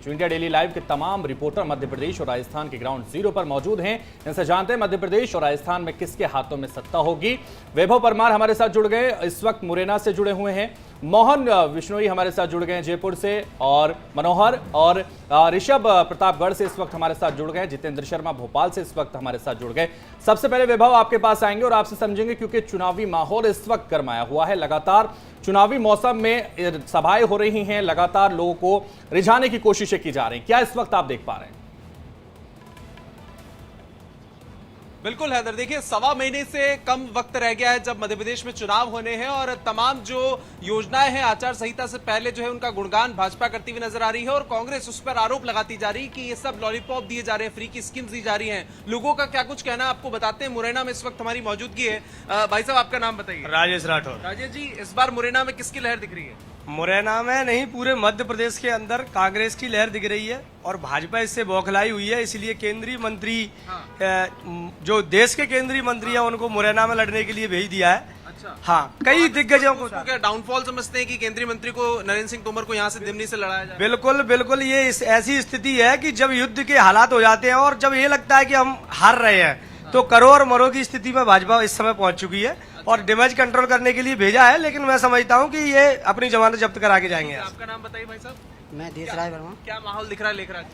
India daily live के तमाम reporter Madhya Pradesh और राजस्थान के ग्राउंड जीरो पर मौजूद हैं। इनसे जानते हैं मध्य प्रदेश और राजस्थान में किसके हाथों में सत्ता होगी। वैभव परमार हमारे साथ जुड़ गए, इस वक्त मुरैना से जुड़े हुए हैं। मोहन विश्नोई हमारे साथ जुड़ गए हैं जयपुर से, और मनोहर और ऋषभ प्रतापगढ़ से इस वक्त हमारे साथ जुड़ गए। जितेंद्र शर्मा भोपाल से इस वक्त हमारे साथ जुड़ गए। सबसे पहले वैभव आपके पास आएंगे और आपसे समझेंगे, क्योंकि चुनावी माहौल इस वक्त गरमाया हुआ है। लगातार चुनावी मौसम में सभाएं हो रही हैं, लगातार लोगों को रिझाने की कोशिशें की जा रही हैं। क्या इस वक्त आप देख पा रहे हैं? बिल्कुल हैदर, देखिए 1.25 महीने से कम वक्त रह गया है जब मध्य प्रदेश में चुनाव होने हैं, और तमाम जो योजनाएं हैं आचार संहिता से पहले जो है उनका गुणगान भाजपा करती हुई नजर आ रही है, और कांग्रेस उस पर आरोप लगाती जा रही है कि ये सब लॉलीपॉप दिए जा रहे हैं, फ्री की स्कीम्स दी जा रही हैं। लोगों का क्या कुछ कहना है आपको बताते हैं। मुरैना में इस वक्त हमारी मौजूदगी है। भाई साहब, आपका नाम बताइए। राजेश राठौर। राजेश जी, इस बार मुरैना में किसकी लहर दिख रही है? मुरैना में नहीं, पूरे मध्य प्रदेश के अंदर कांग्रेस की लहर दिख रही है, और भाजपा इससे बौखलाई हुई है। इसलिए केंद्रीय मंत्री जो देश के केंद्रीय मंत्री है उनको मुरैना में लड़ने के लिए भेज दिया है। अच्छा। हाँ, कई दिग्गजों को। क्या डाउनफॉल समझते हैं कि केंद्रीय मंत्री को, नरेंद्र सिंह तोमर को यहाँ से दिमनी से लड़ाया जाए? बिल्कुल बिल्कुल, ये ऐसी स्थिति है कि जब युद्ध के हालात हो जाते हैं और जब ये लगता है कि हम हार रहे हैं, तो करो और मरो की स्थिति में भाजपा इस समय पहुंच चुकी है, और डैमेज कंट्रोल करने के लिए भेजा है। लेकिन मैं समझता हूं कि ये अपनी जमानत जब्त करा के जाएंगे। आपका नाम बताइए भाई साहब। मैं देशराज वर्मा। क्या माहौल दिख रहा है लेकर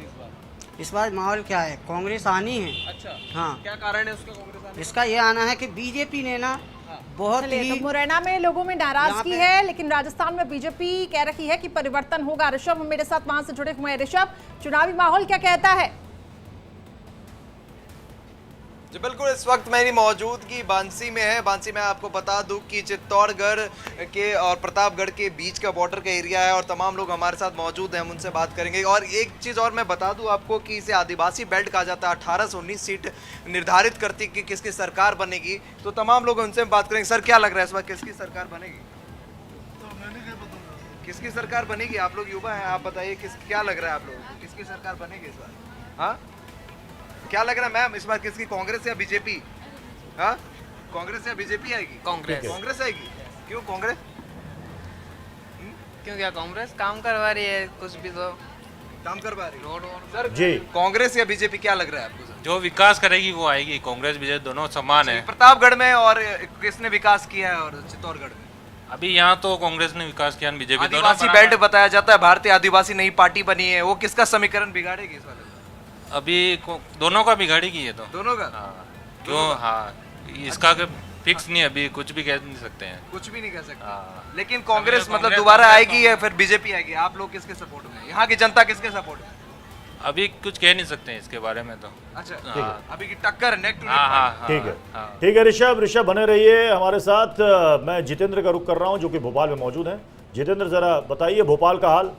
इस बार माहौल क्या है, कांग्रेस आनी है। अच्छा, हाँ। क्या कारण है उसका कांग्रेस आने? इसका ये आना है कि बीजेपी ने ना बहुत ही तो मुरैना में लोगों में नाराजगी है, लेकिन राजस्थान में बीजेपी कह रही है कि परिवर्तन होगा। ऋषभ मेरे साथ वहां से जुड़े हुए हैं। ऋषभ, चुनावी माहौल क्या कहता है? जी बिल्कुल, इस वक्त मेरी मौजूदगी बांसी में है। बांसी में आपको बता दूं कि चित्तौड़गढ़ के और प्रतापगढ़ के बीच का बॉर्डर का एरिया है, और तमाम लोग हमारे साथ मौजूद हैं, हम उनसे बात करेंगे। और एक चीज़ और मैं बता दूं आपको कि इसे आदिवासी बेल्ट कहा जाता है। 18 से 19 सीट निर्धारित करती कि किसकी सरकार बनेगी, तो तमाम लोग उनसे बात करेंगे। सर, क्या लग रहा है इस बार किसकी सरकार बनेगी? किसकी सरकार बनेगी? आप लोग युवा हैं, आप बताइए क्या लग रहा है आप लोगों को, किसकी सरकार बनेगी इस बार? हाँ, क्या लग रहा है मैम इस बार किसकी, कांग्रेस या बीजेपी? हाँ, कांग्रेस या बीजेपी आएगी? कांग्रेस आएगी। क्यों कांग्रेस? क्यों, क्या कांग्रेस काम करवा रही है, कुछ भी तो काम करवा रही रोड सर जी। कांग्रेस या बीजेपी, क्या लग रहा है आपको सर? जो विकास करेगी वो आएगी। कांग्रेस बीजेपी दोनों समान है। प्रतापगढ़ में और किसने विकास किया है, और चित्तौड़गढ़ में? अभी यहाँ तो कांग्रेस ने विकास किया, बीजेपी। आदिवासी बेल्ट बताया जाता है, भारतीय आदिवासी नई पार्टी बनी है, वो किसका समीकरण बिगाड़ेगी इस वाले? अभी दोनों का बिगाड़ेगी ये तो। दोनों का? हाँ। क्यों? हाँ, इसका फिक्स नहीं, अभी कुछ भी कह नहीं सकते हैं। कुछ भी नहीं कह सकते। हाँ। लेकिन कांग्रेस मतलब दोबारा आएगी या फिर बीजेपी आएगी? आप लोग किसके सपोर्ट में, यहाँ की जनता किसके सपोर्ट में? अभी कुछ कह नहीं सकते हैं इसके बारे में तो। अच्छा, हाँ। अभी की टक्कर नेक टू हाँ, ठीक है, ठीक है। ऋषभ बने रहिए हमारे साथ। मैं जितेंद्र का रुख कर रहा हूं जो कि भोपाल में मौजूद हैं। जितेंद्र, जरा बताइए भोपाल का हाल।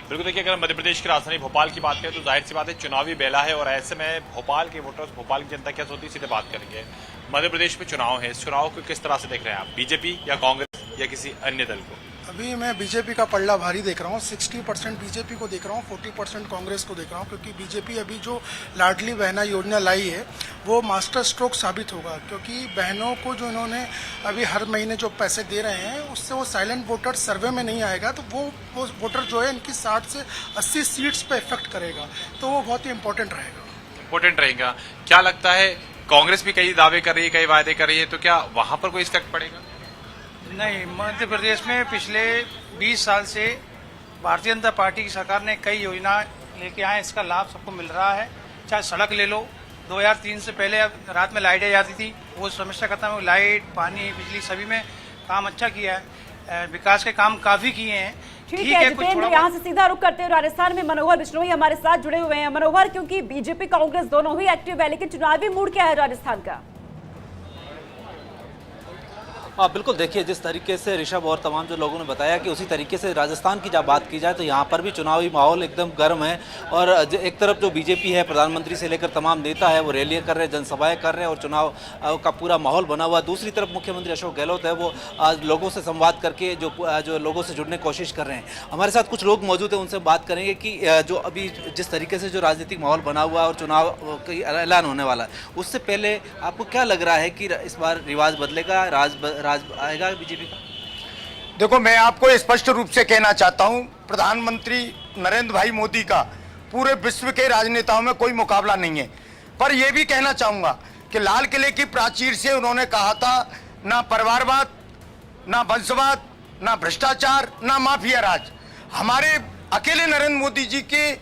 बिल्कुल, देखिए अगर मध्य प्रदेश की राजधानी भोपाल की बात करें तो जाहिर सी बात है चुनावी बेला है, और ऐसे में भोपाल के वोटर्स, भोपाल की जनता क्या सोचती है, सीधे बात करेंगे। मध्य प्रदेश में चुनाव है, इस चुनाव को किस तरह से देख रहे हैं आप? बीजेपी या कांग्रेस या किसी अन्य दल को? अभी मैं बीजेपी का पलड़ा भारी देख रहा हूँ। 60% बीजेपी को देख रहा हूँ, 40% कांग्रेस को देख रहा हूँ, क्योंकि बीजेपी अभी जो लाडली बहना योजना लाई है वो मास्टर स्ट्रोक साबित होगा, क्योंकि बहनों को जो इन्होंने अभी हर महीने जो पैसे दे रहे हैं उससे वो साइलेंट वोटर सर्वे में नहीं आएगा, तो वो वोटर जो है इनकी 60 से 80 सीट्स पे इफेक्ट करेगा, तो वो बहुत ही इंपॉर्टेंट रहेगा। क्या लगता है, कांग्रेस भी कई दावे कर रही है, कई वायदे कर रही है, तो क्या वहां पर कोई इफेक्ट पड़ेगा? नहीं, मध्य प्रदेश में पिछले 20 साल से भारतीय जनता पार्टी की सरकार ने कई योजना लेके आए, इसका लाभ सबको मिल रहा है। चाहे सड़क ले लो, 2003 से पहले रात में लाइटें जाती थी, वो समस्या खत्म हुई। लाइट, पानी, बिजली सभी में काम अच्छा किया है, विकास के काम काफी किए हैं। ठीक है जितेंद्र, यहाँ से सीधा रुख करते हुए राजस्थान में मनोहर विश्नोई हमारे साथ जुड़े हुए हैं। मनोहर, क्योंकि बीजेपी कांग्रेस दोनों ही एक्टिव है, लेकिन चुनावी मूड क्या है राजस्थान का? बिल्कुल, देखिए जिस तरीके से ऋषभ और तमाम जो लोगों ने बताया कि उसी तरीके से राजस्थान की जब बात की जाए तो यहाँ पर भी चुनावी माहौल एकदम गर्म है। और एक तरफ जो बीजेपी है, प्रधानमंत्री से लेकर तमाम नेता है वो रैलियाँ कर रहे हैं, जनसभाएं कर रहे हैं, और चुनाव का पूरा माहौल बना हुआ। दूसरी तरफ मुख्यमंत्री अशोक गहलोत है, वो लोगों से संवाद करके जो लोगों से जुड़ने की कोशिश कर रहे हैं। हमारे साथ कुछ लोग मौजूद हैं, उनसे बात करेंगे कि जो अभी जिस तरीके से जो राजनीतिक माहौल बना हुआ है और चुनाव का ऐलान होने वाला है, उससे पहले आपको क्या लग रहा है कि इस बार रिवाज बदलेगा, राज आएगा बीजेपी का? देखो, मैं आपको स्पष्ट रूप से कहना चाहता हूं, प्रधानमंत्री नरेंद्र भाई मोदी का पूरे विश्व के राजनेताओं में कोई मुकाबला नहीं है। पर यह भी कहना चाहूंगा कि लाल किले की प्राचीर से उन्होंने कहा था, ना परिवारवाद, ना वंशवाद, ना भ्रष्टाचार, ना माफिया राज। हमारे अकेले नरेंद्र मोदी जी के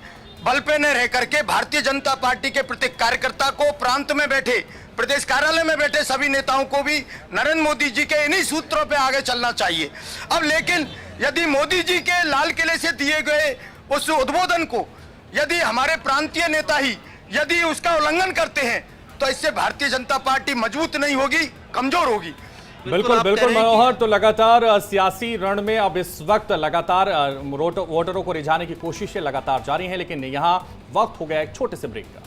बल पे न रह करके भारतीय जनता पार्टी के प्रत्येक कार्यकर्ता को, प्रांत में बैठे, प्रदेश कार्यालय में बैठे सभी नेताओं को भी नरेंद्र मोदी जी के इन्हीं सूत्रों पे आगे चलना चाहिए। अब लेकिन यदि मोदी जी के लाल किले से दिए गए उस उद्बोधन को यदि हमारे प्रांतीय नेता ही यदि उसका उल्लंघन करते हैं तो इससे भारतीय जनता पार्टी मजबूत नहीं होगी, कमजोर होगी। बिल्कुल बिल्कुल मनोहर, तो लगातार सियासी रण में अब इस वक्त लगातार वोटरों को रिझाने की कोशिशें लगातार जारी हैं, लेकिन यहाँ वक्त हो गया एक छोटे से ब्रेक का।